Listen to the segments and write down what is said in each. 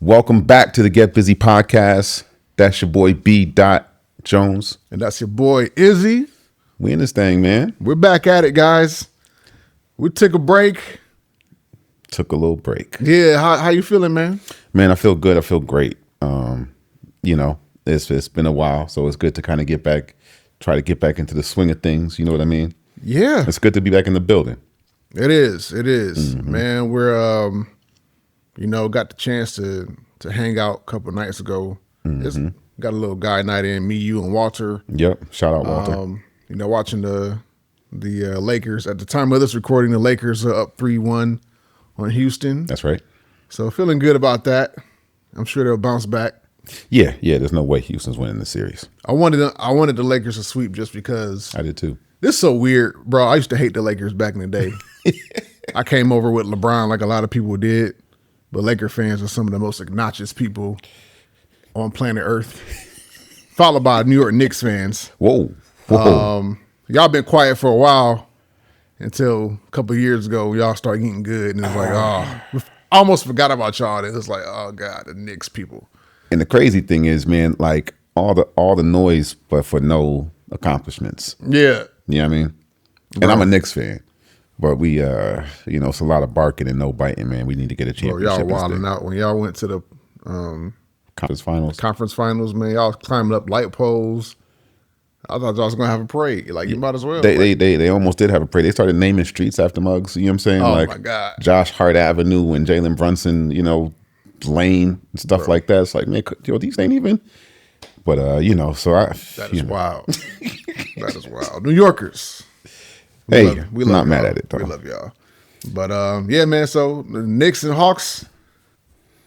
Welcome back to the Get Busy podcast. That's your boy B. Jones. And that's your boy Izzy. We in this thing, man. We're back at it, guys. We took a break. Took a little break. Yeah, how you feeling, man? Man, I feel good. I feel great. It's been a while, so it's good to kind of try to get back into the swing of things. You know what I mean? Yeah. It's good to be back in the building. It is. Mm-hmm. Man, we're got the chance to hang out a couple of nights ago. Mm-hmm. Got a little guy night in, me, you, and Walter. Yep. Shout out Walter. Watching the Lakers. At the time of this recording, the Lakers are up 3-1 on Houston. That's right. So feeling good about that. I'm sure they'll bounce back. Yeah. There's no way Houston's winning the series. I wanted the Lakers to sweep just because. I did too. This is so weird, bro. I used to hate the Lakers back in the day. I came over with LeBron like a lot of people did, but Laker fans are some of the most obnoxious people on planet Earth, followed by New York Knicks fans. Whoa. Y'all been quiet for a while until a couple of years ago. Y'all started getting good, and it's like, we almost forgot about y'all. And it's like, oh God, the Knicks people. And the crazy thing is, man, like all the noise, but for no accomplishments. Yeah. You know what I mean? And I'm a Knicks fan. But we, it's a lot of barking and no biting, man. We need to get a championship. Y'all wilding out when y'all went to the conference finals, man. Y'all climbing up light poles. I thought y'all was gonna have a parade. Like, you might as well. They almost did have a parade. They started naming streets after mugs. You know what I'm saying? Oh my God. Josh Hart Avenue and Jalen Brunson, Lane and stuff like that. It's like, man, these ain't even. But so that is wild. That is wild. New Yorkers. I'm not mad at it though. We love y'all. But yeah, man. So the Knicks and Hawks.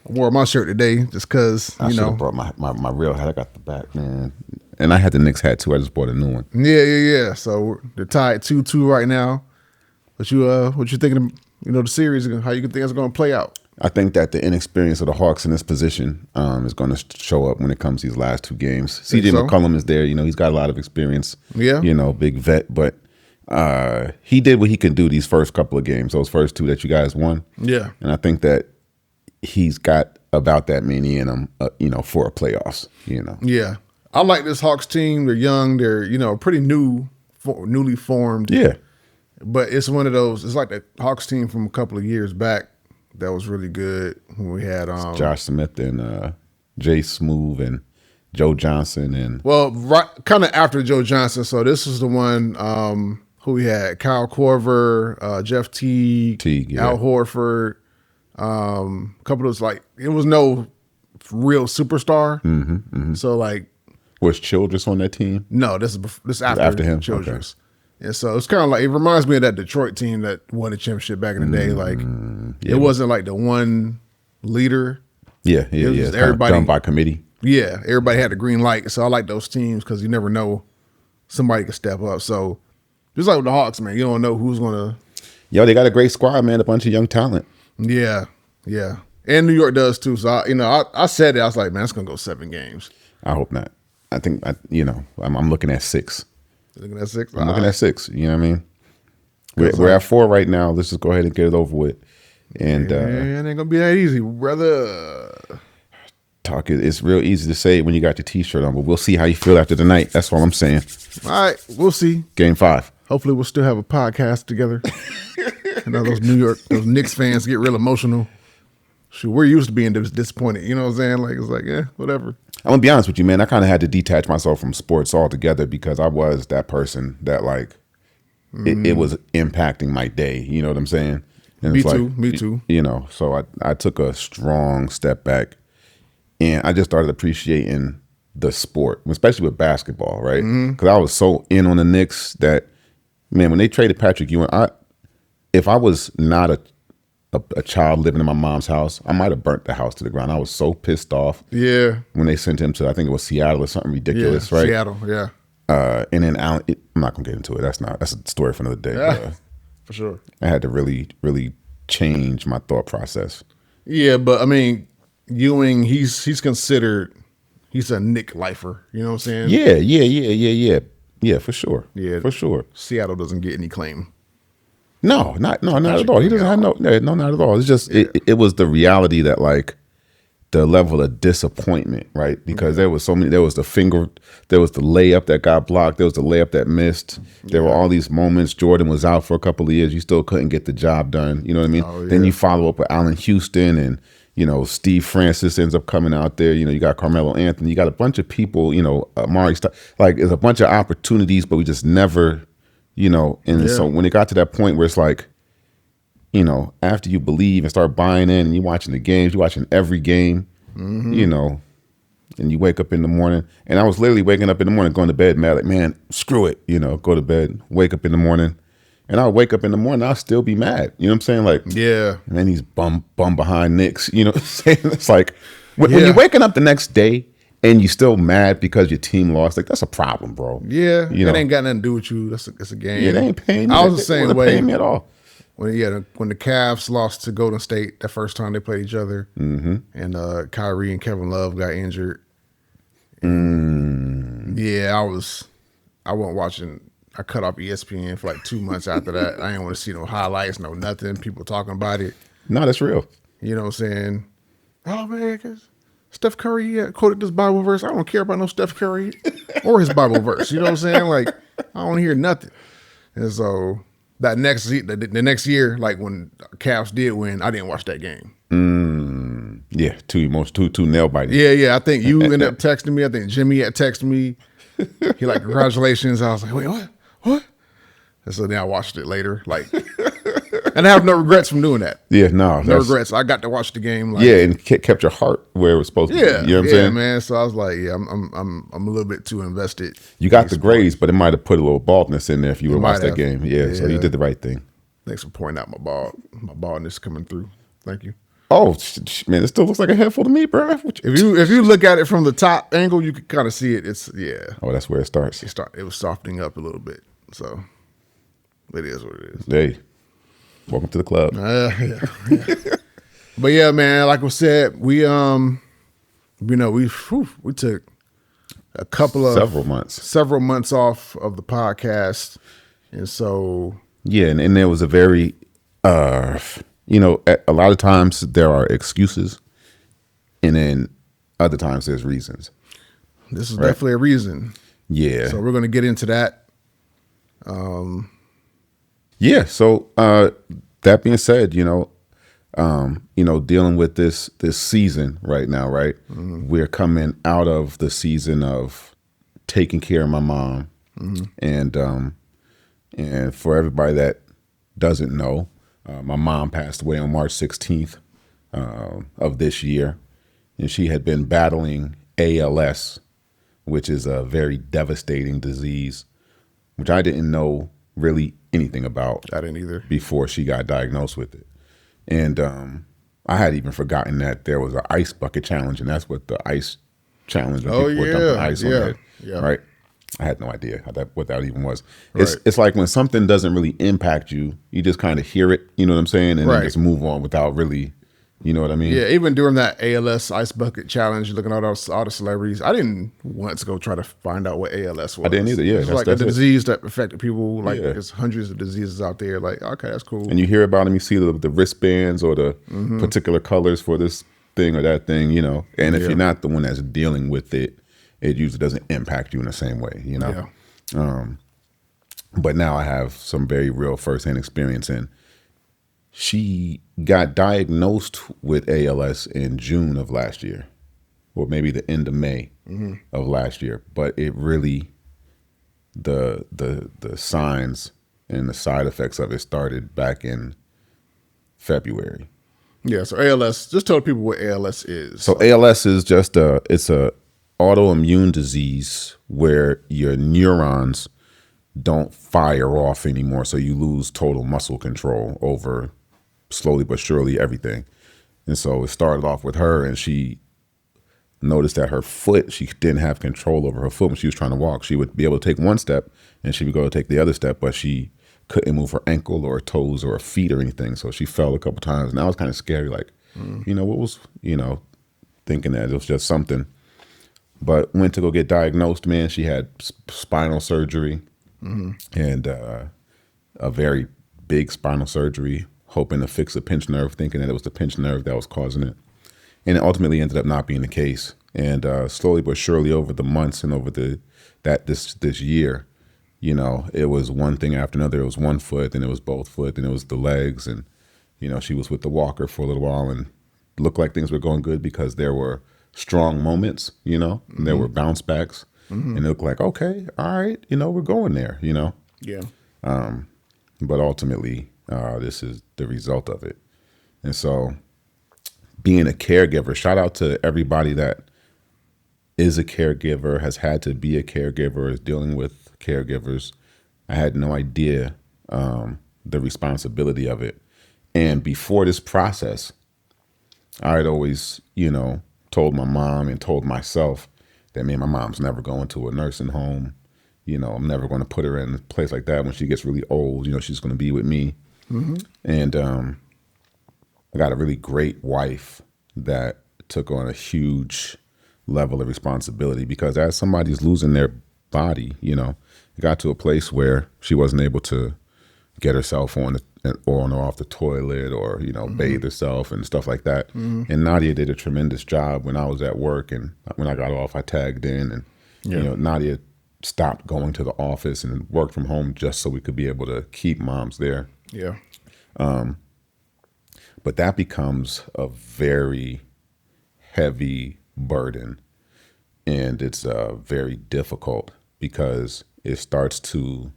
I wore my shirt today just because I should have brought my real hat. I got the back, man, and I had the Knicks hat too. I just bought a new one. Yeah. So they're tied 2-2 right now. What you thinking? The series. How you think it's going to play out? I think that the inexperience of the Hawks in this position is going to show up when it comes to these last two games. CJ McCollum is there. He's got a lot of experience. Yeah. Big vet, but he did what he can do these first couple of games, those first two that you guys won. Yeah. And I think that he's got about that many in him, for a playoffs, Yeah. I like this Hawks team. They're young. They're, pretty newly formed. Yeah. But it's one of those, it's like the Hawks team from a couple of years back that was really good when we had Josh Smith and Jay Smooth and Joe Johnson and right kind of after Joe Johnson. So this is the one who we had: Kyle Korver, Jeff Teague, yeah. Al Horford. A couple of those, it was no real superstar. Mm-hmm. So was Childress on that team? No, this is after him. Childress. Okay. And so it's kind of like, it reminds me of that Detroit team that won the championship back in the day. It wasn't like the one leader. Yeah. Everybody done by committee. Yeah, everybody had the green light. So I like those teams because you never know, somebody could step up. So just like with the Hawks, man, you don't know who's gonna. They got a great squad, man. A bunch of young talent. Yeah, and New York does too. So I said it. I was like, man, it's gonna go 7 games. I hope not. I think I'm looking at 6. Looking at 6? I'm looking at 6. You know what I mean? We're at 4 right now. Let's just go ahead and get it over with. And it ain't gonna be that easy, brother. It's real easy to say when you got your T-shirt on, but we'll see how you feel after the night. That's all I'm saying. All right, we'll see. Game 5. Hopefully, we'll still have a podcast together. Those Knicks fans get real emotional. Shoot, we're used to being disappointed. You know what I'm saying? It's like, yeah, whatever. I'm gonna be honest with you, man. I kind of had to detach myself from sports altogether because I was that person that it was impacting my day. You know what I'm saying? And Me too. So I took a strong step back, and I just started appreciating the sport, especially with basketball, right? Because I was so in on the Knicks that, man, when they traded Patrick Ewing, if I was not a child living in my mom's house, I might have burnt the house to the ground. I was so pissed off. Yeah. When they sent him to, I think it was Seattle or something ridiculous, right? Seattle, yeah. And then I'm not gonna get into it. That's a story for another day. Yeah, for sure. I had to really, really change my thought process. Yeah, but I mean, Ewing, he's considered, he's a Knick lifer. You know what I'm saying? Yeah, for sure. Yeah, for sure. Seattle doesn't get any claim. Not at all. He doesn't have not at all. It's just it was the reality that the level of disappointment, right? Because there was so many. There was the layup that got blocked. There was the layup that missed. There were all these moments. Jordan was out for a couple of years. You still couldn't get the job done. You know what I mean? Oh, yeah. Then you follow up with Allen Houston, and Steve Francis ends up coming out there. You got Carmelo Anthony. You got a bunch of people. Amari. Like there's a bunch of opportunities, but we just never. And so when it got to that point where it's like, after you believe and start buying in and you're watching the games, you're watching every game, and you wake up in the morning. And I was literally waking up in the morning, going to bed, mad, like, man, screw it, go to bed, wake up in the morning. And I'll wake up in the morning, I'll still be mad. You know what I'm saying? Like, yeah. Man, he's bum behind Knicks. You know what I'm saying? It's like, when you're waking up the next day and you still mad because your team lost, like, that's a problem, bro. Yeah. It ain't got nothing to do with you. It's a game. Yeah, they ain't paying me. I was the same way. Paying me at all. When the Cavs lost to Golden State the first time they played each other, and Kyrie and Kevin Love got injured. Yeah, I wasn't watching. I cut off ESPN for like 2 months after that. I didn't want to see no highlights, no nothing. People talking about it. No, that's real. You know what I'm saying? Oh man, 'cause Steph Curry quoted this Bible verse. I don't care about no Steph Curry or his Bible verse. You know what I'm saying? Like, I don't hear nothing. And so the next year, like when Cavs did win, I didn't watch that game. Yeah, too nail biting. Yeah. I think you ended up texting me. I think Jimmy had texted me. He like, congratulations. I was like, wait, what? And so then I watched it later. Like, and I have no regrets from doing that. Yeah, no regrets. I got to watch the game. Like, and kept your heart where it was supposed to be. You know what I'm saying? Man. So I was like, I'm a little bit too invested. You got the grades, but it might have put a little baldness in there if you would watch that game. Yeah, so you did the right thing. Thanks for pointing out my baldness coming through. Thank you. Oh man, it still looks like a headful to me, bro. If you look at it from the top angle, you can kind of see it. Oh, that's where it starts. It was softening up a little bit. So it is what it is. Hey, welcome to the club. Yeah. But yeah, man, like we said, we took a couple of several months off of the podcast, and so and there was a very a lot of times there are excuses, and then other times there's reasons. This is definitely a reason. Yeah. So we're going to get into that. Yeah. So that being said, dealing with this season right now, right? Mm-hmm. We're coming out of the season of taking care of my mom, and for everybody that doesn't know, my mom passed away on March 16th of this year, and she had been battling ALS, which is a very devastating disease, which I didn't know really anything about. I didn't either. Before she got diagnosed with it. And I had even forgotten that there was an ice bucket challenge, and that's what the ice challenge, when people were dumping ice on it, right? I had no idea what that even was. It's like when something doesn't really impact you, you just kind of hear it, you know what I'm saying, and then just move on without really, you know what I mean? Yeah, even during that ALS ice bucket challenge, looking at all the celebrities, I didn't want to go try to find out what ALS was. I didn't either. Yeah, it's like a disease that affected people. Like there's hundreds of diseases out there. Like, okay, that's cool. And you hear about them, you see the wristbands or the particular colors for this thing or that thing, And if you're not the one that's dealing with it, it usually doesn't impact you in the same way, Yeah. But now I have some very real firsthand experience, and she got diagnosed with ALS in June of last year, or maybe the end of May of last year. But it really, the signs and the side effects of it started back in February. Yeah. So ALS. Just tell people what ALS is. So ALS is just it's a autoimmune disease where your neurons don't fire off anymore, so you lose total muscle control over slowly but surely everything. And so it started off with her, and she noticed that her foot, she didn't have control over her foot when she was trying to walk. She would be able to take one step and she would go to take the other step, but she couldn't move her ankle or her toes or her feet or anything. So she fell a couple times, and that was kind of scary. Like, what was, thinking that it was just something. But went to go get diagnosed, man. She had spinal surgery and a very big spinal surgery, hoping to fix a pinched nerve, thinking that it was the pinched nerve that was causing it. And it ultimately ended up not being the case. And slowly but surely over the months and over this year, you know, it was one thing after another. It was one foot, then it was both foot, then it was the legs. And, you know, she was with the walker for a little while and looked like things were going good because there were strong moments, you know, and there were bounce backs. And it looked like, okay, all right, you know, we're going there, you know. Yeah. But ultimately, this is the result of it. And so being a caregiver, shout out to everybody that is a caregiver, has had to be a caregiver, is dealing with caregivers. I had no idea the responsibility of it. And before this process, I had always, you know, told my mom and told myself that, man, my mom's never going to a nursing home. You know, I'm never going to put her in a place like that when she gets really old. You know, she's going to be with me. And I got a really great wife that took on a huge level of responsibility because as somebody's losing their body, you know, it got to a place where she wasn't able to get herself on or off the toilet or, you know, bathe herself and stuff like that. And Nadia did a tremendous job when I was at work, and when I got off, I tagged in, and, you know, Nadia stopped going to the office and worked from home just so we could be able to keep moms there. Yeah. But that becomes a very heavy burden, and it's very difficult because it starts to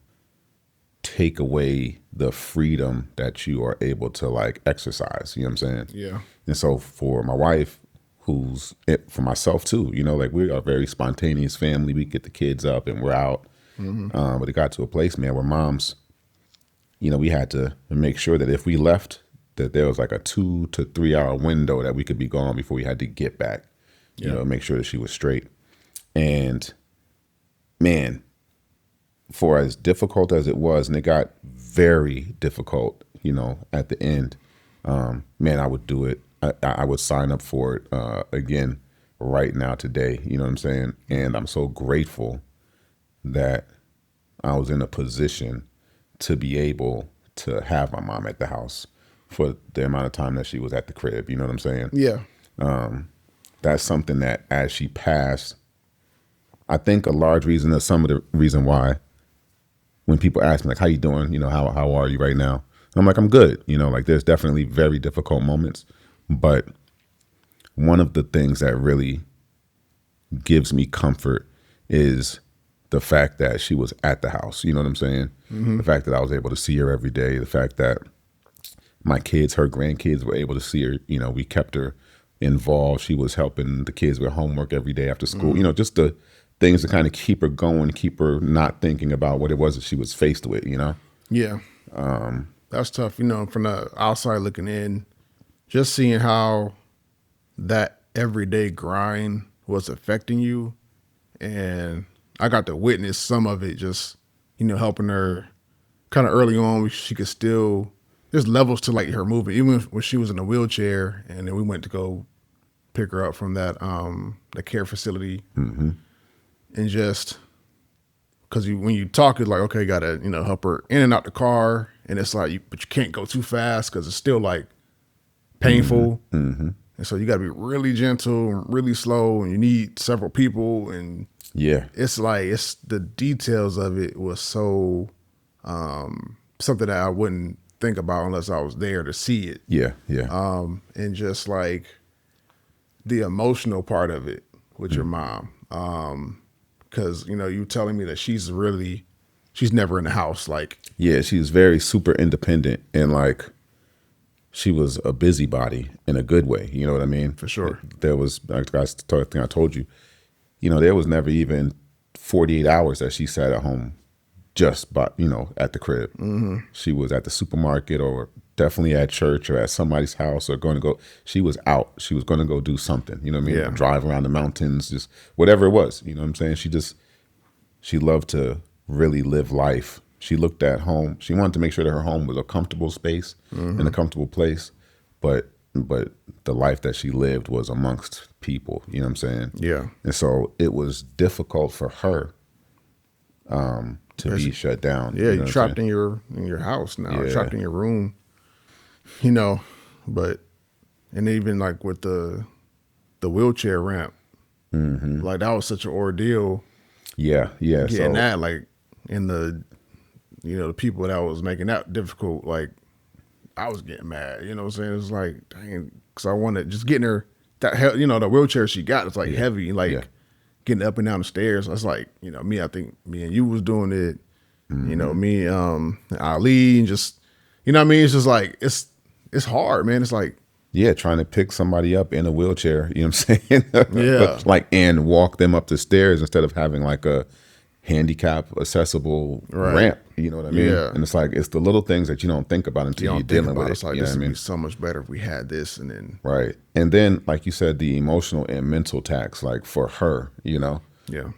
take away the freedom that you are able to like exercise. You know what I'm saying? Yeah. And so for my wife, for myself too, you know, like we are a very spontaneous family. We get the kids up and we're out. But it got to a place, man, where moms, you know, we had to make sure that if we left, that there was like a 2 to 3 hour window that we could be gone before we had to get back, you know, make sure that she was straight. And man, for as difficult as it was, and it got very difficult, you know, at the end, man, I would do it. I would sign up for it again right now today. You know what I'm saying? And I'm so grateful that I was in a position to be able to have my mom at the house for the amount of time that she was at the crib. You know what I'm saying? Yeah. That's something that as she passed, I think a large reason, some of the reason why, when people ask me like, how you doing? You know, how are you right now? I'm like, I'm good. You know, like there's definitely very difficult moments, but one of the things that really gives me comfort is the fact that she was at the house. You know what I'm saying? The fact that I was able to see her every day, the fact that my kids, her grandkids, were able to see her. You know, we kept her involved. She was helping the kids with homework every day after school. You know, just the things to kind of keep her going, keep her not thinking about what it was that she was faced with, you know? Yeah. That's tough. You know, from the outside looking in, just seeing how that everyday grind was affecting you. And I got to witness some of it, just, you know, helping her kind of early on. She could still, there's levels to like her movement, even when she was in a wheelchair, and then we went to go pick her up from that, the care facility. And just because when you talk, it's like, okay, you gotta, you know, help her in and out the car, and it's like, but you can't go too fast because it's still like painful, and so you gotta be really gentle and really slow, and you need several people, and it's like it's the details of it was so something that I wouldn't think about unless I was there to see it. And just like the emotional part of it with your mom. Because, you know, you telling me that she's never in the house. Like, yeah, she was very super independent, and like she was a busybody in a good way. You know what I mean? For sure. There was, I think I told you, you know, there was never even 48 hours that she sat at home just by, you know, at the crib. She was at the supermarket or definitely at church or at somebody's house or going to go. She was out. She was going to go do something. You know what I mean? Yeah. Drive around the mountains, just whatever it was. You know what I'm saying? She loved to really live life. She looked at home. She wanted to make sure that her home was a comfortable space and a comfortable place, but the life that she lived was amongst people. You know what I'm saying? Yeah. And so it was difficult for her to be shut down. Yeah, you're trapped in your house now, trapped in your room. You know, but and even like with the the wheelchair ramp. Like that was such an ordeal. Yeah. Getting that, like, in the, the people that was making that difficult, like, I was getting mad. You know what I'm saying? It was like, dang, because I wanted just getting her the wheelchair she got is like heavy, like getting up and down the stairs. That's like, I think me and you was doing it. Me, Ali, and just, what I mean? It's just like it's hard, man. It's like, yeah, trying to pick somebody up in a wheelchair, you know what I'm saying? Yeah. Like, and walk them up the stairs instead of having like a handicap accessible ramp, you know what I mean? Yeah. And it's like, it's the little things that you don't think about until you're dealing with it. It's like, you know this what I would mean? be so much better if we had this, and then Right. And then, like you said, the emotional and mental tax, like for her,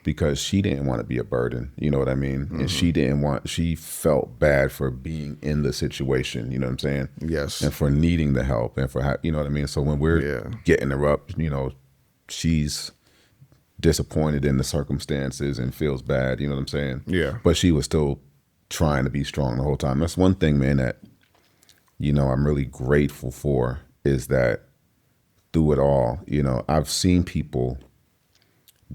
because she didn't want to be a burden, you know what I mean? And she felt bad for being in the situation, you know what I'm saying? Yes. And for needing the help and for, you know what I mean? So when we're getting her up, she's disappointed in the circumstances and feels bad, you know what I'm saying? Yeah. But she was still trying to be strong the whole time. That's one thing, man, that, I'm really grateful for, is that through it all, I've seen people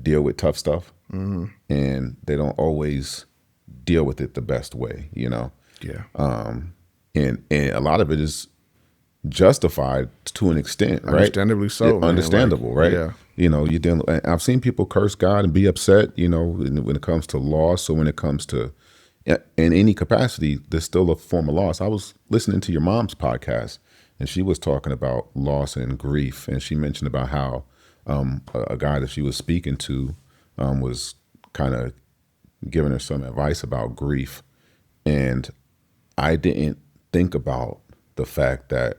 deal with tough stuff and they don't always deal with it the best way, Yeah. And a lot of it is justified to an extent, right? Understandably so, man. Understandable, Like, right? You deal. I've seen people curse God and be upset, when it comes to loss, or when it comes to, in any capacity, there's still a form of loss. I was listening to your mom's podcast, and she was talking about loss and grief, and she mentioned about how a guy that she was speaking to was kind of giving her some advice about grief, and I didn't think about the fact that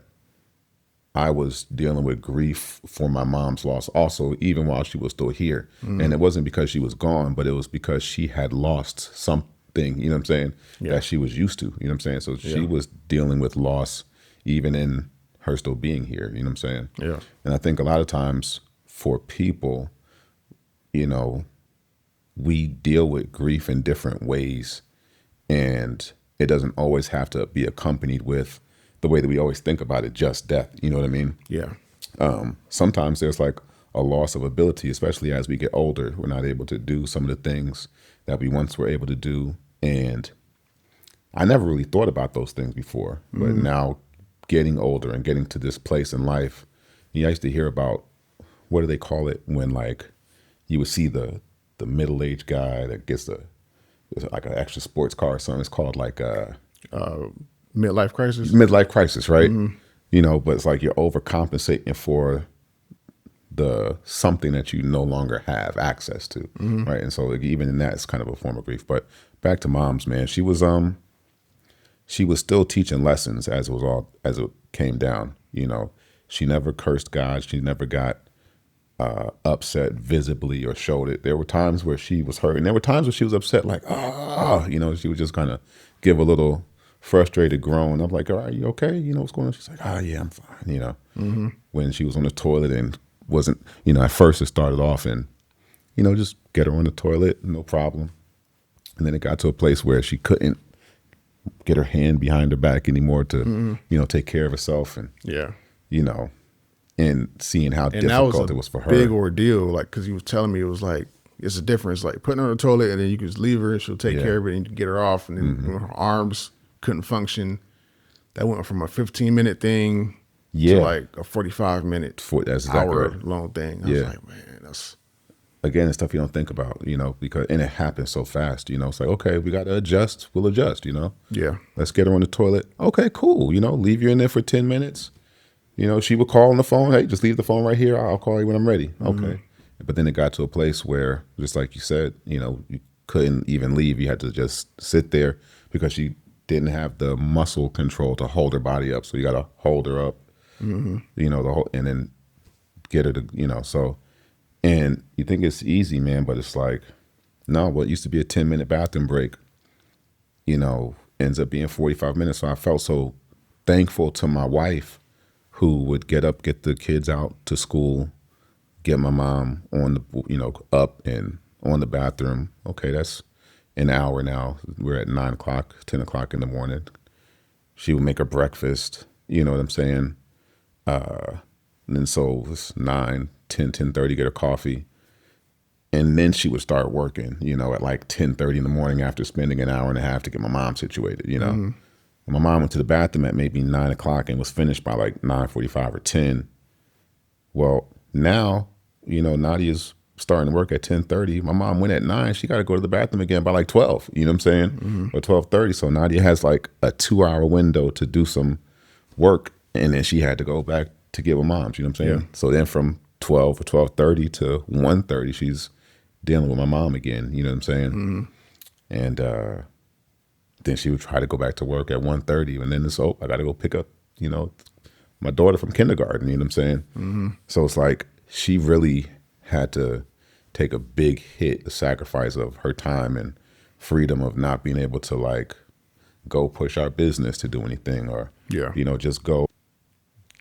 I was dealing with grief for my mom's loss also, even while she was still here. And it wasn't because she was gone, but it was because she had lost something, you know what I'm saying, that she was used to, you know what I'm saying? So she was dealing with loss even in her still being here, you know what I'm saying? Yeah. And I think a lot of times for people, we deal with grief in different ways, and it doesn't always have to be accompanied with the way that we always think about it, just death. You know what I mean? Yeah. Sometimes there's like a loss of ability, especially as we get older. We're not able to do some of the things that we once were able to do. And I never really thought about those things before, but now getting older and getting to this place in life, I used to hear about, what do they call it, when like you would see the middle-aged guy that gets like an extra sports car or something. It's called like Midlife crisis. Midlife crisis, right? But it's like you're overcompensating for the something that you no longer have access to, right? And so like, even in that, it's kind of a form of grief. But back to mom's, man, she was still teaching lessons as it came down. She never cursed God. She never got upset visibly or showed it. There were times where she was hurt, and there were times where she was upset, like, she would just kind of give a little frustrated groan. I'm like, are you okay? What's going on? She's like, yeah, I'm fine. When she was on the toilet and wasn't, at first it started off and, just get her on the toilet, no problem. And then it got to a place where she couldn't get her hand behind her back anymore to, take care of herself. And, and seeing how difficult it was for her. Big ordeal, like, because he was telling me, it was like, it's a difference, like putting her on the toilet and then you can just leave her and she'll take care of it and you can get her off. And then when her arms couldn't function, that went from a 15-minute thing to like a 45-minute, that's exactly hour-long thing. I was like, man, that's... Again, it's stuff you don't think about, because, and it happens so fast, it's like, okay, we got to adjust, we'll adjust, Yeah. Let's get her on the toilet. Okay, cool, leave you in there for 10 minutes. She would call on the phone, hey, just leave the phone right here, I'll call you when I'm ready. Okay. But then it got to a place where, just like you said, you couldn't even leave. You had to just sit there because she didn't have the muscle control to hold her body up. So you got to hold her up, the whole, and then get her to, so, and you think it's easy, man, but it's like, no, what used to be a 10-minute bathroom break, ends up being 45 minutes. So I felt so thankful to my wife, who would get up, get the kids out to school, get my mom on the, up and on the bathroom. Okay, that's an hour now. We're at 9 o'clock, 10 o'clock in the morning. She would make her breakfast, you know what I'm saying? And then so it was 9, 10, 10:30, get her coffee. And then she would start working, at like 10:30 in the morning after spending an hour and a half to get my mom situated. And my mom went to the bathroom at maybe 9 o'clock and was finished by like 9:45 or 10. Well, now, Nadia's starting to work at 10:30. My mom went at 9. She got to go to the bathroom again by like 12, you know what I'm saying? Or 12:30. So Nadia has like a 2-hour window to do some work. And then she had to go back to get with moms, you know what I'm saying? Yeah. So then from 12 or 12:30 to 1:30, she's dealing with my mom again, you know what I'm saying? And then she would try to go back to work at 1:30, and then it's, I got to go pick up, my daughter from kindergarten, you know what I'm saying? So it's like she really had to take a big hit, the sacrifice of her time and freedom of not being able to like go push our business to do anything or, just go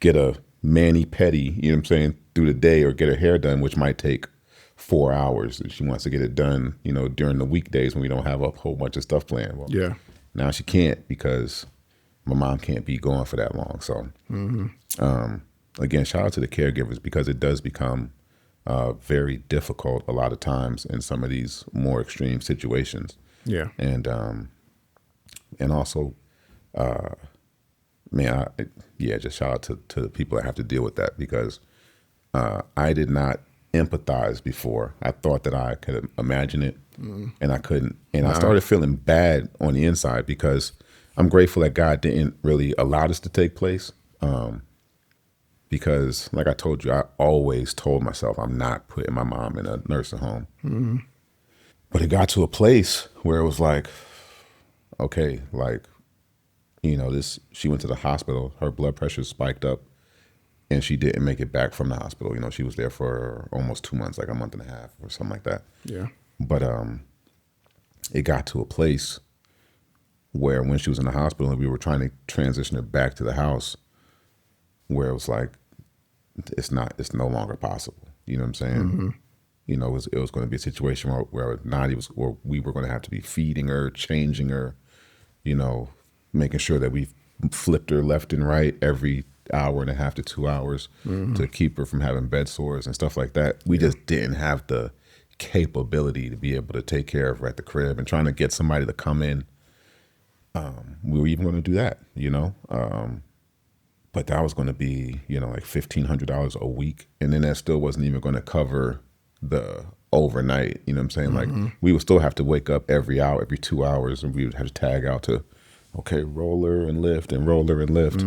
get a mani-pedi, you know what I'm saying, through the day or get her hair done, which might take 4 hours. She wants to get it done, during the weekdays when we don't have a whole bunch of stuff planned. Well, now she can't because my mom can't be gone for that long. So, again, shout out to the caregivers because it does become very difficult a lot of times in some of these more extreme situations. Yeah. And also, man, just shout out to the people that have to deal with that because I did not empathize before. I thought that I could imagine it, and I couldn't. And I started feeling bad on the inside because I'm grateful that God didn't really allow this to take place. Because, like I told you, I always told myself I'm not putting my mom in a nursing home. But it got to a place where it was like, okay, like, she went to the hospital, her blood pressure spiked up, and she didn't make it back from the hospital. She was there for almost 2 months, like a month and a half or something like that. Yeah. But it got to a place where when she was in the hospital and we were trying to transition her back to the house, where it was like, it's no longer possible. You know what I'm saying? It was going to be a situation where Nadia where we were going to have to be feeding her, changing her, making sure that we flipped her left and right every hour and a half to 2 hours to keep her from having bed sores and stuff like that. We just didn't have the capability to be able to take care of her at the crib and trying to get somebody to come in. We were even going to do that, but that was going to be, like $1,500 a week. And then that still wasn't even going to cover the overnight, you know what I'm saying? Like we would still have to wake up every hour, every 2 hours, and we would have to tag out to, okay, roller and lift and roller and lift.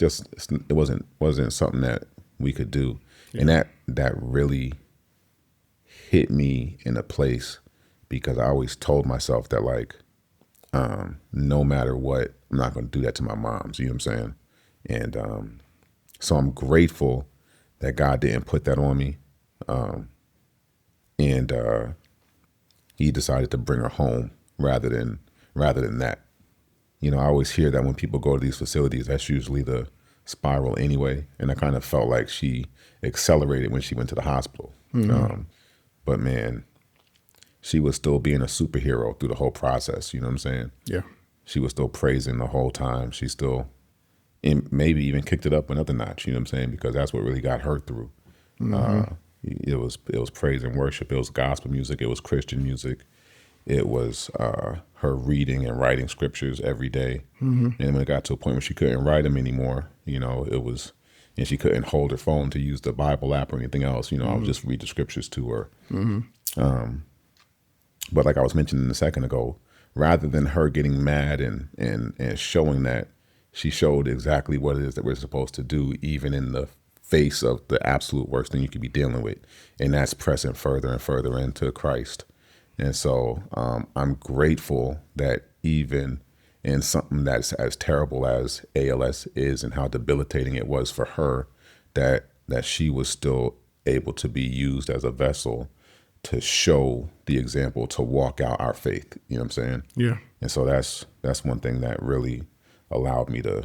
It wasn't something that we could do. And that really hit me in a place because I always told myself that like, no matter what, I'm not going to do that to my moms, you know what I'm saying? And so I'm grateful that God didn't put that on me. And he decided to bring her home rather than that. I always hear that when people go to these facilities, that's usually the spiral anyway. And I kind of felt like she accelerated when she went to the hospital. But man, she was still being a superhero through the whole process. You know what I'm saying? Yeah. She was still praising the whole time. She still, and maybe even kicked it up another notch. You know what I'm saying? Because that's what really got her through. It was praise and worship. It was gospel music. It was Christian music. It was her reading and writing scriptures every day. And when it got to a point where she couldn't write them anymore, it was, and she couldn't hold her phone to use the Bible app or anything else. I would just read the scriptures to her. But like I was mentioning a second ago, rather than her getting mad and showing that, she showed exactly what it is that we're supposed to do, even in the face of the absolute worst thing you could be dealing with. And that's pressing further and further into Christ. And so I'm grateful that even in something that's as terrible as ALS is and how debilitating it was for her, that she was still able to be used as a vessel to show the example, to walk out our faith. You know what I'm saying? Yeah. And so that's one thing that really allowed me to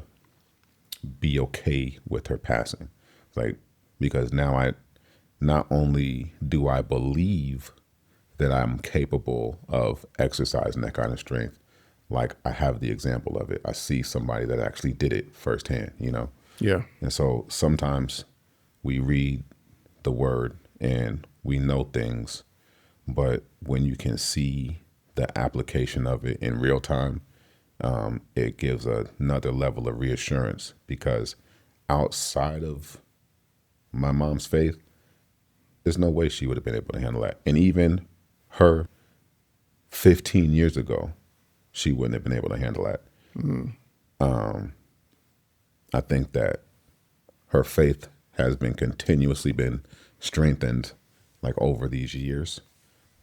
be okay with her passing. Like, because now not only do I believe that I'm capable of exercising that kind of strength, like I have the example of it. I see somebody that actually did it firsthand, Yeah. And so sometimes we read the word and we know things, but when you can see the application of it in real time, it gives another level of reassurance, because outside of my mom's faith, there's no way she would have been able to handle that. And even her 15 years ago, she wouldn't have been able to handle that. I think that her faith has been continuously been strengthened like over these years.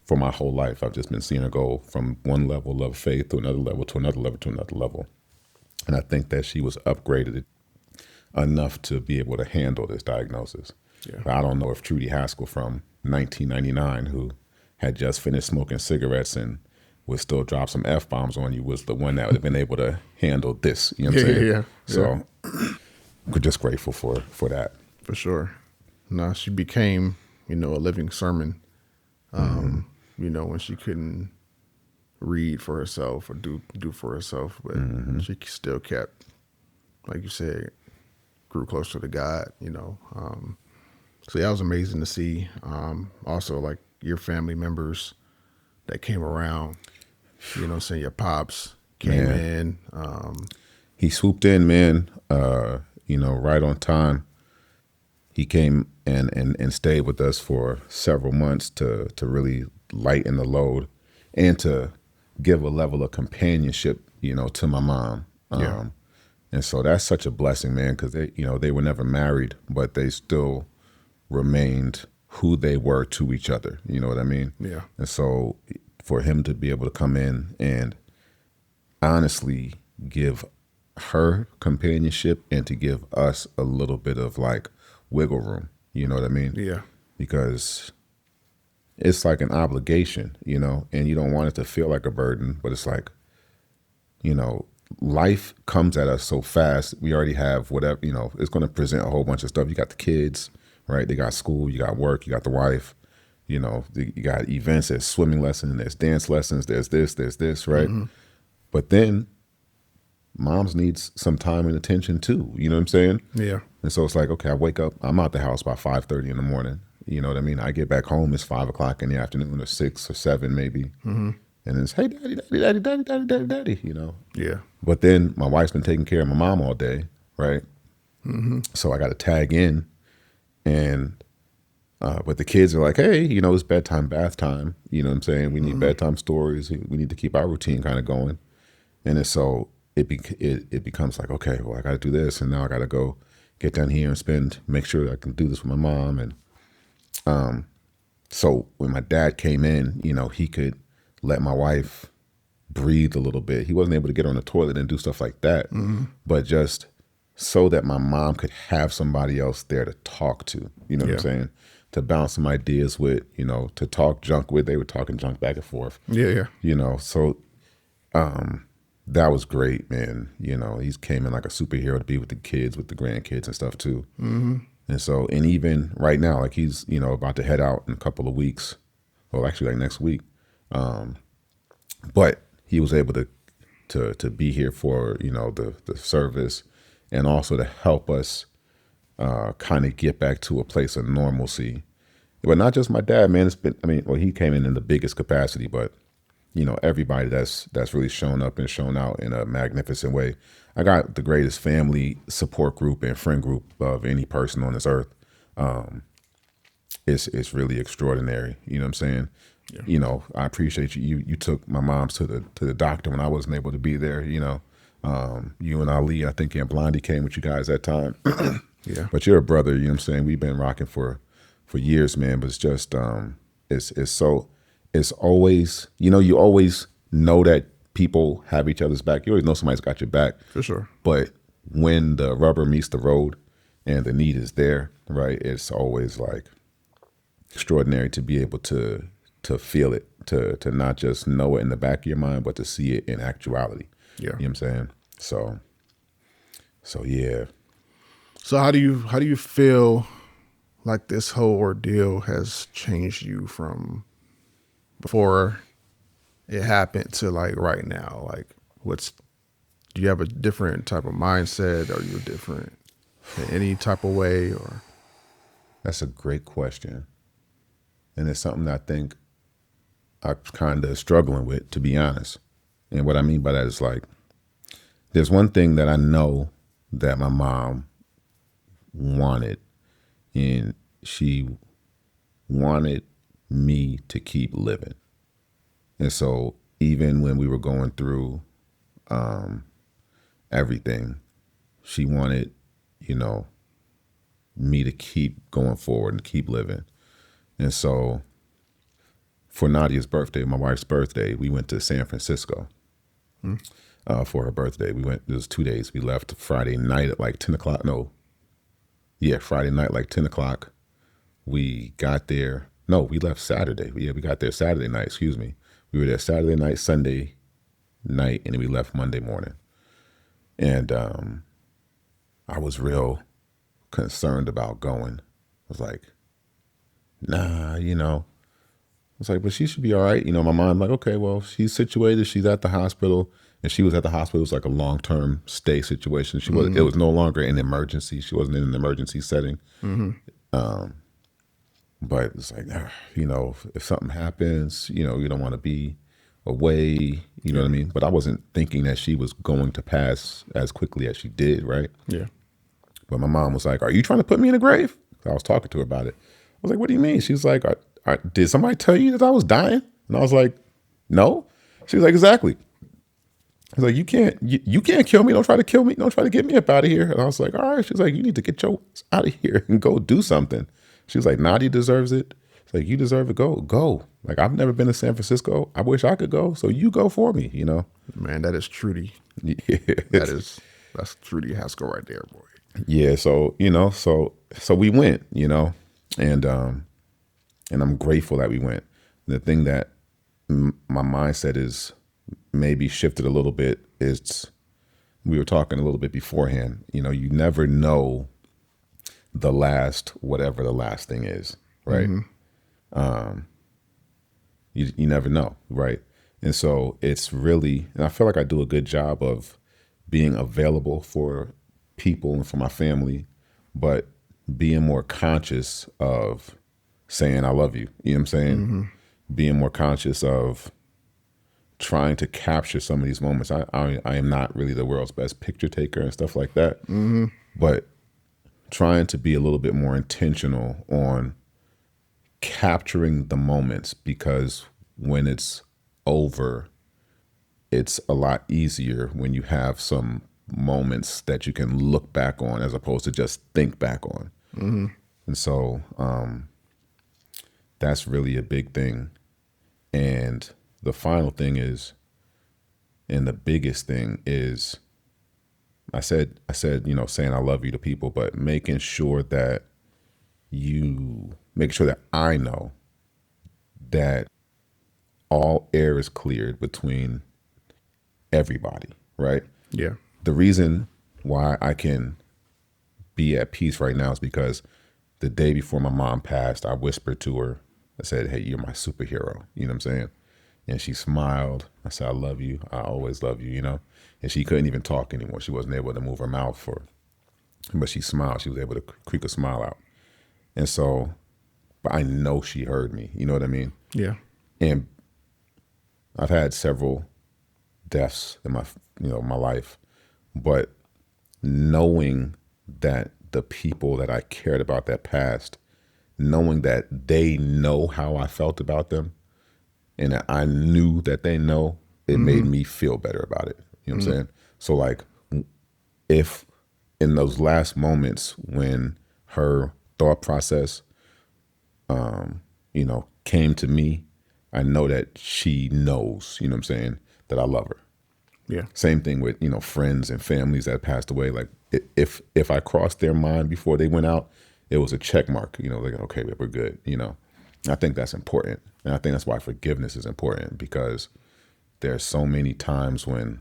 For my whole life, I've just been seeing her go from one level of faith to another level to another level to another level. And I think that she was upgraded enough to be able to handle this diagnosis. Yeah. But I don't know if Trudy Haskell from 1999, who had just finished smoking cigarettes and would still drop some F-bombs on you, was the one that would have been able to handle this. You know what I'm saying? Yeah. So we're just grateful for that. For sure. No, she became, a living sermon. When she couldn't read for herself or do for herself, but she still kept, like you said, grew closer to God. So that was amazing to see. Also, like your family members that came around. Saying your pops came in. He swooped in, man. Right on time. He came and stayed with us for several months to really lighten the load and to give a level of companionship, to my mom. And so that's such a blessing, man, because they were never married, but they still remained who they were to each other. You know what I mean? Yeah. And so for him to be able to come in and honestly give her companionship and to give us a little bit of like wiggle room, you know what I mean? Yeah. Because it's like an obligation, and you don't want it to feel like a burden, but it's like, life comes at us so fast. We already have whatever, it's going to present a whole bunch of stuff. You got the kids, right? They got school, you got work, you got the wife, you got events, there's swimming lessons, there's dance lessons, there's this, right? But then moms needs some time and attention too. You know what I'm saying? Yeah. And so it's like, okay, I wake up, I'm out the house by 5:30 in the morning. You know what I mean? I get back home, it's 5 o'clock in the afternoon, or 6 or 7 maybe. And it's, hey, daddy, Yeah. But then my wife's been taking care of my mom all day, right? So I got to tag in, and but the kids are like, hey, it's bedtime, bath time. You know what I'm saying? We need bedtime stories. We need to keep our routine kind of going. And it's so it becomes like, okay, well, I got to do this, and now I got to go get down here and make sure I can do this with my mom. And so when my dad came in, he could let my wife breathe a little bit. He wasn't able to get on the toilet and do stuff like that, but just so that my mom could have somebody else there to talk to, you know what I'm saying? To bounce some ideas with, to talk junk with. They were talking junk back and forth. Yeah. So that was great, man. He's came in like a superhero to be with the kids, with the grandkids and stuff too. And so, and even right now, like he's, about to head out in a couple of weeks. Well, actually like next week. But he was able to be here for, the service, and also to help us kind of get back to a place of normalcy. But not just my dad, man. He came in the biggest capacity, but everybody that's really shown up and shown out in a magnificent way. I got the greatest family support group and friend group of any person on this earth. It's really extraordinary. You know what I'm saying? Yeah. I appreciate you. You took my moms to the doctor when I wasn't able to be there. You and Ali, I think Aunt Blondie came with you guys that time. Yeah. But you're a brother. You know what I'm saying? We've been rocking for years, man. But it's just it's always, you always know that people have each other's back. You always know somebody's got your back. For sure. But when the rubber meets the road and the need is there, right, it's always like extraordinary to be able to feel it, to not just know it in the back of your mind, but to see it in actuality. Yeah. You know what I'm saying? So yeah. So how do you feel like this whole ordeal has changed you from before it happened to like right now? Like do you have a different type of mindset? Are you different in any type of way, or? That's a great question. And it's something that I think I'm kind of struggling with, to be honest. And what I mean by that is like, there's one thing that I know that my mom wanted, and she wanted me to keep living. And so even when we were going through everything, she wanted, you know, me to keep going forward and keep living. And so for Nadia's birthday, my wife's birthday, we went to San Francisco for her birthday. We went, it was 2 days. We left Friday night at like 10 o'clock. No, yeah, Friday night, like 10 o'clock. We got there. No, we left Saturday. Yeah, we got there Saturday night, excuse me. We were there Saturday night, Sunday night, and then we left Monday morning. And I was real concerned about going. I was like, nah, you know. I was like, but she should be all right. You know, my mind like, okay, well, she's situated. She's at the hospital. And she was at the hospital. It was like a long-term stay situation. She was. It was no longer an emergency. She wasn't in an emergency setting. But it's like, you know, if something happens, you know, you don't want to be away. You know what I mean? But I wasn't thinking that she was going to pass as quickly as she did, right? Yeah. But my mom was like, are you trying to put me in a grave? I was talking to her about it. I was like, what do you mean? She was like, did somebody tell you that I was dying? And I was like, no. She was like, exactly. I was like, you can't kill me. Don't try to kill me. Don't try to get me up out of here. And I was like, all right. She was like, you need to get your ass out of here and go do something. She was like, Nadia deserves it. It's like, you deserve it. Go. Like, I've never been to San Francisco. I wish I could go. So you go for me, you know? Man, that is Trudy. Yeah. That's Trudy Haskell right there, boy. Yeah. So, you know, so we went, you know, and I'm grateful that we went. The thing that my mindset is maybe shifted a little bit is, we were talking a little bit beforehand, you know, you never know whatever the last thing is, right? You never know, right? And so it's really, and I feel like I do a good job of being available for people and for my family, but being more conscious of saying I love you. You know what I'm saying? Being more conscious of trying to capture some of these moments. I am not really the world's best picture taker and stuff like that, but trying to be a little bit more intentional on capturing the moments, because when it's over, it's a lot easier when you have some moments that you can look back on as opposed to just think back on. And so that's really a big thing. And the final thing is, and the biggest thing is, I said, you know, saying I love you to people, but making sure that I know that all air is cleared between everybody, right? Yeah. The reason why I can be at peace right now is because the day before my mom passed, I whispered to her, I said, hey, you're my superhero. You know what I'm saying? And she smiled. I said, I love you. I always love you, you know? And she couldn't even talk anymore. She wasn't able to move her mouth but she smiled. She was able to creak a smile out. And so, but I know she heard me. You know what I mean? Yeah. And I've had several deaths in my life, but knowing that the people that I cared about that passed, knowing that they know how I felt about them, and that I knew that they know, it made me feel better about it. You know what I'm saying? So like, if in those last moments when her thought process, you know, came to me, I know that she knows, you know what I'm saying, that I love her. Yeah. Same thing with, you know, friends and families that passed away. Like if I crossed their mind before they went out, it was a check mark, you know, like, okay, we're good, you know. I think that's important. And I think that's why forgiveness is important, because there's so many times when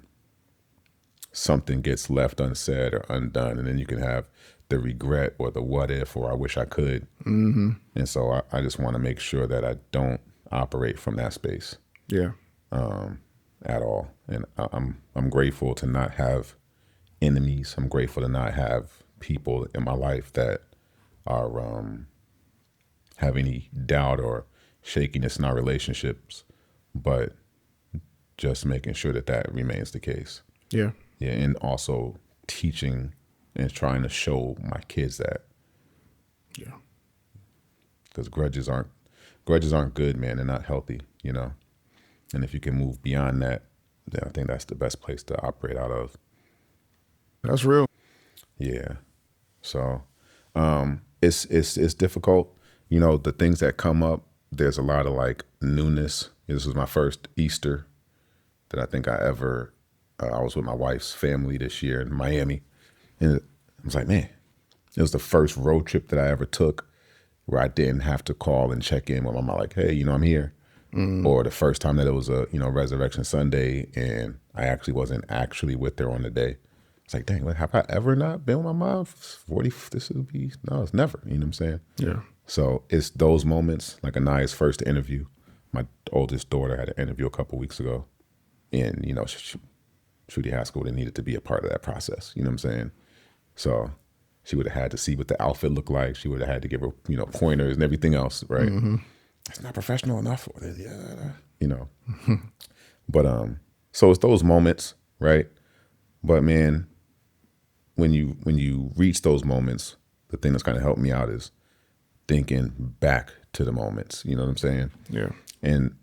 something gets left unsaid or undone, and then you can have the regret or the what if or I wish I could. And so I just want to make sure that I don't operate from that space. Yeah. At all. And I'm grateful to not have enemies. I'm grateful to not have people in my life that are have any doubt or shakiness in our relationships, but just making sure that that remains the case. Yeah. Yeah, and also teaching and trying to show my kids that, Yeah. because grudges aren't good, man. They're not healthy, And if you can move beyond that, then I think that's the best place to operate out of. That's real. Yeah. So it's difficult. The things that come up, there's a lot of like newness. This was my first Easter that I think I was with my wife's family this year in Miami. And I was like, man, it was the first road trip that I ever took where I didn't have to call and check in with my mom, like, hey, I'm here. Or the first time that it was a, Resurrection Sunday and I actually wasn't actually with her on the day. It's like, dang, have I ever not been with my mom? 40, no, it's never, you know what I'm saying? Yeah. So it's those moments, like Anaya's first interview. My oldest daughter had an interview a couple weeks ago. And, Trudy Haskell would have needed to be a part of that process, you know what I'm saying? So she would have had to see what the outfit looked like. She would have had to give her, pointers and everything else, right? Mm-hmm. It's not professional enough. Yeah. But so it's those moments, right? But man, when you reach those moments, the thing that's kind of helped me out is thinking back to the moments. You know what I'm saying? Yeah. And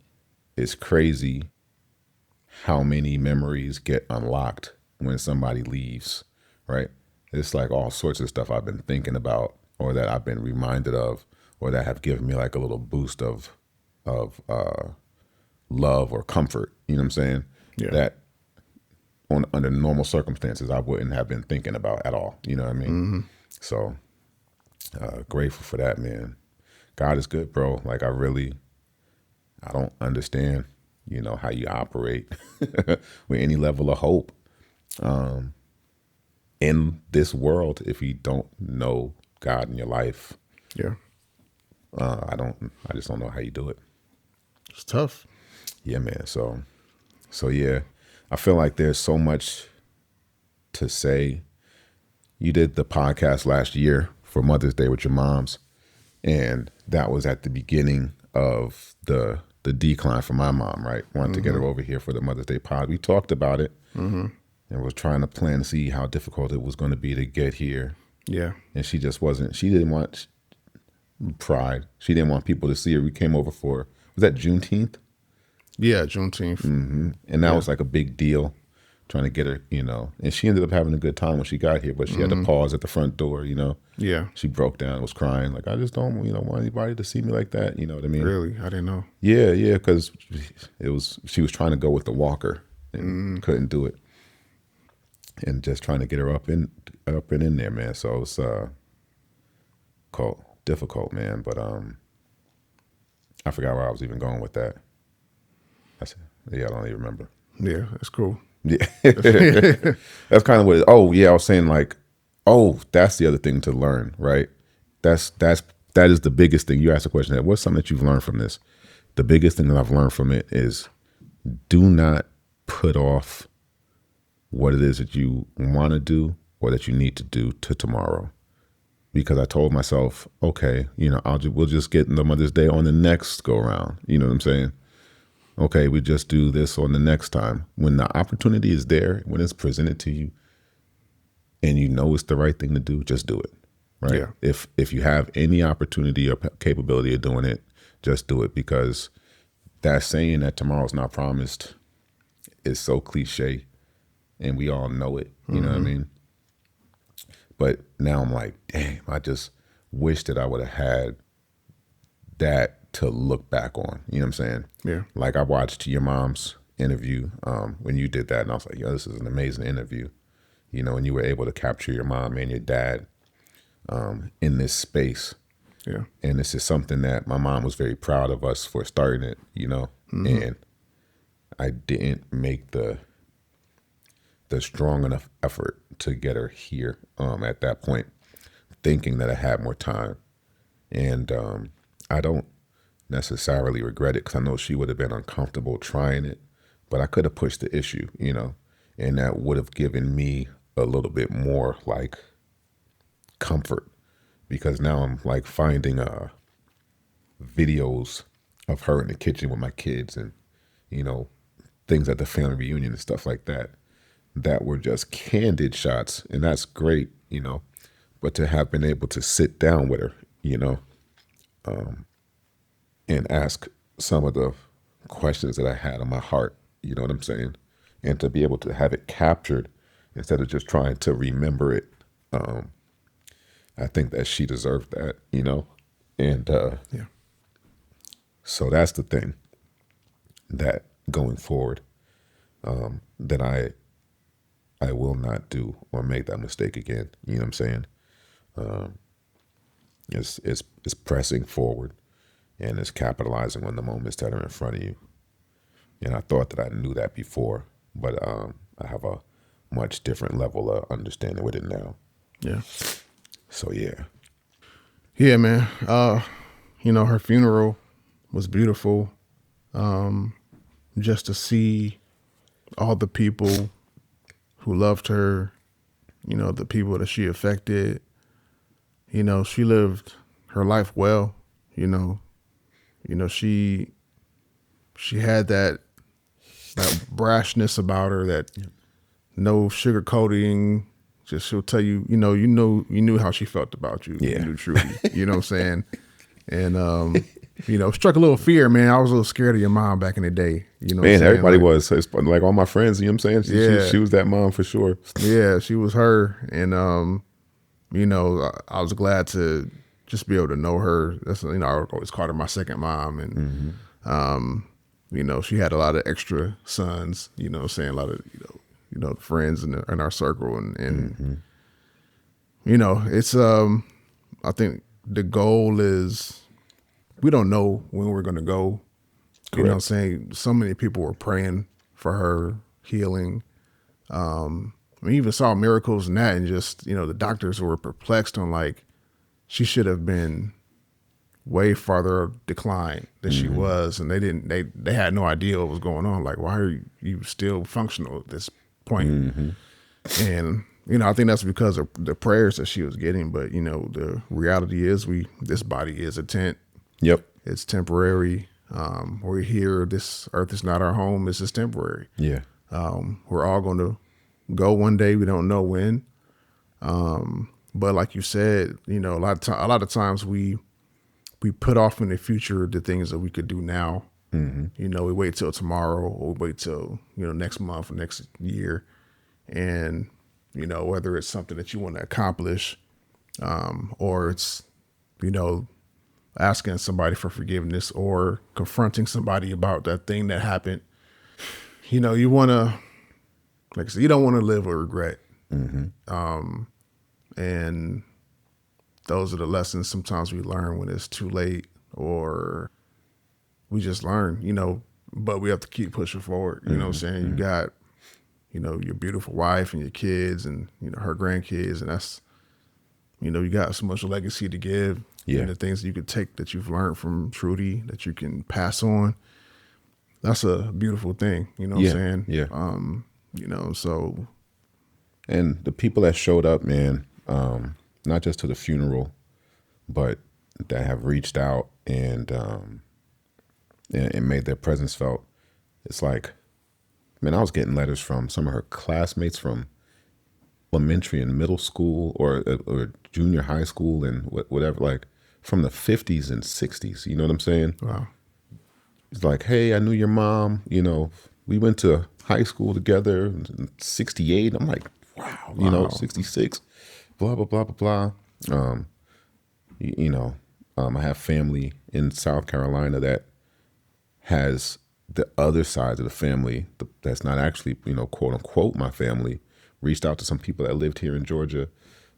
it's crazy how many memories get unlocked when somebody leaves, right? It's like all sorts of stuff I've been thinking about or that I've been reminded of or that have given me like a little boost of love or comfort, you know what I'm saying? Yeah. That under normal circumstances I wouldn't have been thinking about at all, you know what I mean? Mm-hmm. So grateful for that, man. God is good, bro. Like I don't understand, how you operate with any level of hope in this world if you don't know God in your life. Yeah. I just don't know how you do it. It's tough. Yeah, man. So yeah, I feel like there's so much to say. You did the podcast last year for Mother's Day with your moms, and that was at the beginning of the decline for my mom, right? Wanted to get her over here for the Mother's Day pod. We talked about it and was trying to plan to see how difficult it was going to be to get here. Yeah. And she didn't want pride. She didn't want people to see her. We came over was that Juneteenth? Yeah, Juneteenth. Mm-hmm. And that was like a big deal, trying to get her, and she ended up having a good time when she got here, but she had to pause at the front door, Yeah. She broke down, was crying, like, I just don't, want anybody to see me like that, you know what I mean? Really? I didn't know. Yeah, because she was trying to go with the walker and couldn't do it. And just trying to get her up and in there, man. So it was difficult, man. But I forgot where I was even going with that. I don't even remember. Yeah, that's cool. Yeah, that's kind of what. I was saying like, that's the other thing to learn, right? That is the biggest thing. You asked the question, what's something that you've learned from this? The biggest thing that I've learned from it is do not put off what it is that you want to do or that you need to do to tomorrow. Because I told myself, okay, we'll just get the Mother's Day on the next go around. You know what I'm saying? Okay, we just do this on the next time. When the opportunity is there, when it's presented to you and it's the right thing to do, just do it, right? Yeah. If you have any opportunity or capability of doing it, just do it, because that saying that tomorrow's not promised is so cliche and we all know it, you know what I mean? But now I'm like, damn, I just wish that I would have had that to look back on, you know what I'm saying? Yeah. Like I watched your mom's interview when you did that, and I was like, this is an amazing interview, and you were able to capture your mom and your dad in this space. Yeah. And this is something that my mom was very proud of us for starting it, and I didn't make the strong enough effort to get her here at that point, thinking that I had more time. And I don't necessarily regret it, because I know she would have been uncomfortable trying it, but I could have pushed the issue, and that would have given me a little bit more like comfort, because now I'm like finding videos of her in the kitchen with my kids and, you know, things at the family reunion and stuff like that were just candid shots. And that's great, you know, but to have been able to sit down with her, you know, and ask some of the questions that I had on my heart, you know what I'm saying? And to be able to have it captured instead of just trying to remember it. I think that she deserved that, you know? And Yeah. so that's the thing that going forward, that I will not do or make that mistake again. You know what I'm saying? It's pressing forward and it's capitalizing on the moments that are in front of you. And I thought that I knew that before, but I have a much different level of understanding with it now. Yeah. So yeah. Yeah, man. You know, her funeral was beautiful. Just to see all the people who loved her, you know, the people that she affected. You know, she lived her life well, you know. You know, she had that brashness about her, that no sugarcoating. Just she'll tell you, you knew how she felt about you. Yeah. You knew Trudy. You know what I'm saying? And you know, struck a little fear, man. I was a little scared of your mom back in the day. You know, Man, everybody was. It's like all my friends, you know what I'm saying? She was that mom for sure. Yeah, she was her. And you know, I was glad to just be able to know her. That's, you know, I always called her my second mom. And you know, she had a lot of extra sons, you know what I'm saying, a lot of, you know, friends in our circle. And you know, it's I think the goal is, we don't know when we're going to go. Correct. You know what I'm saying? So many people were praying for her healing. We even saw miracles in that, and just, you know, the doctors were perplexed on, like, she should have been way farther decline than she was, and they had no idea what was going on. Like, why are you still functional at this point? And you know, I think that's because of the prayers that she was getting. But you know, the reality is, this body is a tent. Yep. It's temporary. We're here. This earth is not our home. This is temporary. Yeah. We're all going to go one day. We don't know when. But like you said, you know, a lot of times we put off in the future the things that we could do now. You know, we wait till tomorrow, or we wait till, you know, next month or next year. And, you know, whether it's something that you want to accomplish, or it's, you know, asking somebody for forgiveness or confronting somebody about that thing that happened. You know, you want to, like I said, you don't want to live with regret. And those are the lessons sometimes we learn when it's too late, or we just learn, you know, but we have to keep pushing forward. You know what I'm saying? You got, you know, your beautiful wife and your kids and, you know, her grandkids. And that's, you know, you got so much legacy to give. Yeah. And the things that you could take that you've learned from Trudy that you can pass on. That's a beautiful thing. You know what I'm saying? Yeah. You know, so. And the people that showed up, man, not just to the funeral, but that have reached out and made their presence felt. It's like, man, I was getting letters from some of her classmates from elementary and middle school or junior high school and whatever, like from the 50s and 60s. You know what I'm saying? Wow. It's like, hey, I knew your mom. You know, we went to high school together in 68. I'm like, wow, you know, 66, blah, blah, blah, blah, blah. You know, I have family in South Carolina that has the other side of the family that's not actually, you know, quote unquote, my family, reached out to some people that lived here in Georgia.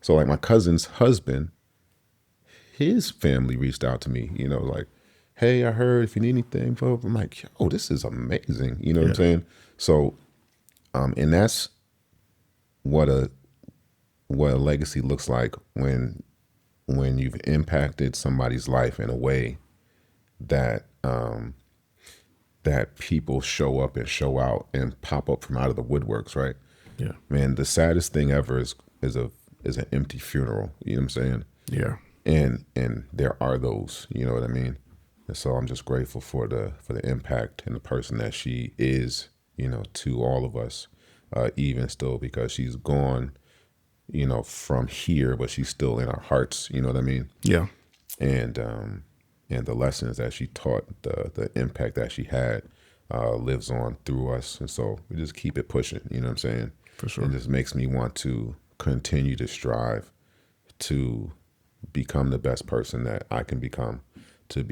So like my cousin's husband, his family reached out to me, you know, like, hey, I heard if you need anything, I'm like, oh, this is amazing. You know what I'm saying? So, and that's what a legacy looks like when you've impacted somebody's life in a way that that people show up and show out and pop up from out of the woodworks, right? Yeah. Man, the saddest thing ever is an empty funeral. You know what I'm saying? Yeah. And there are those, you know what I mean? And so I'm just grateful for the impact and the person that she is, to all of us, even still, because she's gone, from here, but she's still in our hearts. You know what I mean? Yeah. And the lessons that she taught, the impact that she had, lives on through us. And so we just keep it pushing. You know what I'm saying? For sure. It just makes me want to continue to strive to become the best person that I can become, to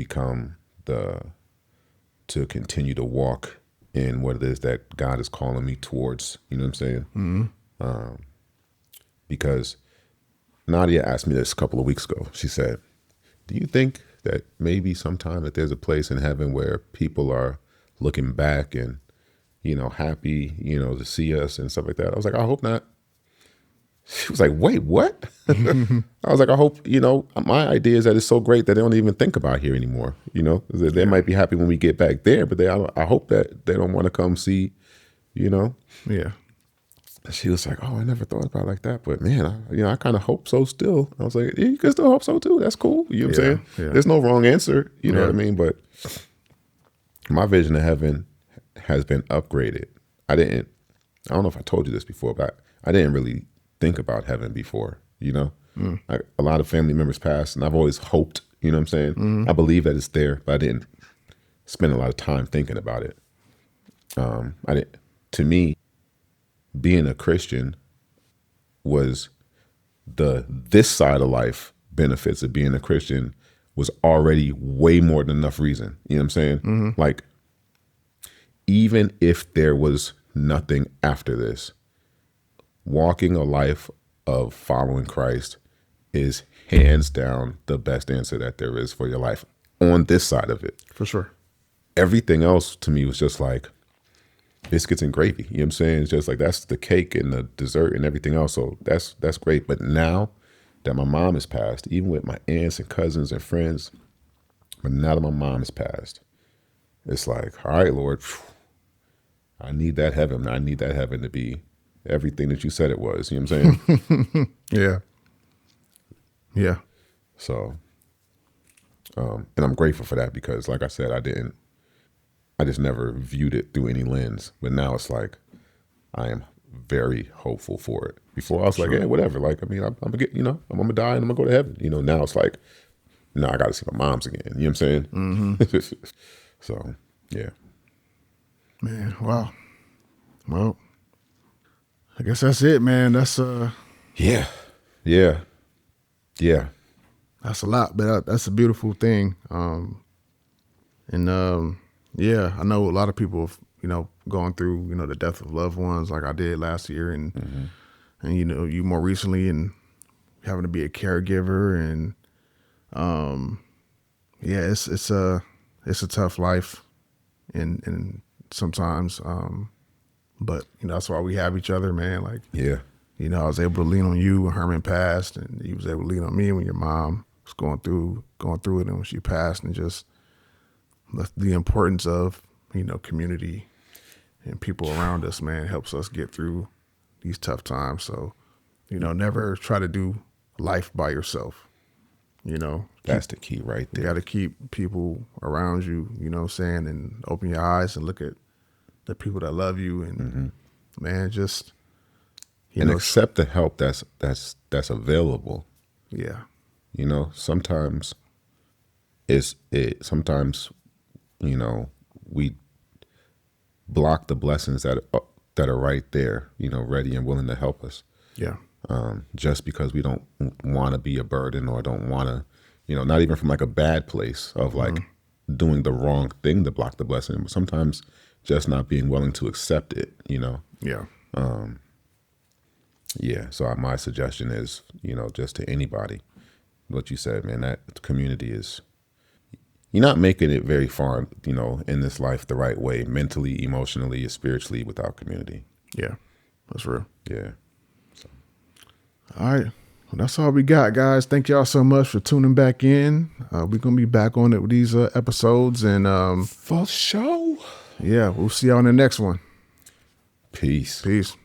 continue to walk in what it is that God is calling me towards. You know what I'm saying? Mm-hmm. Because Nadia asked me this a couple of weeks ago. She said, do you think that maybe sometime that there's a place in heaven where people are looking back and, happy, to see us and stuff like that? I was like, I hope not. She was like, wait, what? I was like, I hope, my idea is that it's so great that they don't even think about here anymore. They might be happy when we get back there, but I hope that they don't want to come see, Yeah. She was like, oh, I never thought about it like that. But man, I kind of hope so still. I was like, yeah, you can still hope so too. That's cool. You know what I'm saying? Yeah. There's no wrong answer. You know what I mean? But my vision of heaven has been upgraded. I don't know if I told you this before, but I didn't really think about heaven before, Like, a lot of family members passed, and I've always hoped, you know what I'm saying? I believe that it's there, but I didn't spend a lot of time thinking about it. To me, being a Christian was this side of life benefits of being a Christian was already way more than enough reason. You know what I'm saying? Like, even if there was nothing after this, walking a life of following Christ is hands down the best answer that there is for your life on this side of it. For sure. Everything else to me was just like biscuits and gravy. You know what I'm saying? It's just like, that's the cake and the dessert and everything else. So that's great. But now that my mom has passed, even with my aunts and cousins and friends, but now that my mom has passed, it's like, all right, Lord, I need that heaven. I need that heaven to be everything that you said it was. You know what I'm saying? Yeah. Yeah. So, and I'm grateful for that because, like I said, I just never viewed it through any lens. But now it's like, I am very hopeful for it. Before I was like, yeah, whatever. Like, I mean, I'm gonna get, I'm gonna die and I'm gonna go to heaven. Now it's like, no, I got to see my mom's again. You know what I'm saying? Mm-hmm. So, yeah. Man, wow. Well, I guess that's it, man. That's Yeah. that's a lot, but that's a beautiful thing. Yeah, I know a lot of people have, going through, the death of loved ones like I did last year, and you more recently, and having to be a caregiver, and yeah, it's a tough life, and sometimes, but that's why we have each other, man. Like, Yeah. I was able to lean on you when Herman passed, and you was able to lean on me when your mom was going through it, and when she passed, and just the importance of community and people around us, man, helps us get through these tough times. So, never try to do life by yourself. That's the key right there. You got to keep people around you, what I'm saying, and open your eyes and look at the people that love you, and man, just accept the help that's available. Yeah. Sometimes we block the blessings that are right there, ready and willing to help us. Yeah. Just because we don't want to be a burden, or don't want to, not even from like a bad place of like doing the wrong thing to block the blessing, but sometimes just not being willing to accept it, Yeah. Yeah. So my suggestion is, just to anybody, what you said, man, that community is, you're not making it very far, in this life the right way, mentally, emotionally, spiritually, without community. Yeah. That's real. Yeah. All right. Well, that's all we got, guys. Thank y'all so much for tuning back in. We're going to be back on it with these episodes. And for sure. Yeah, we'll see y'all in the next one. Peace. Peace.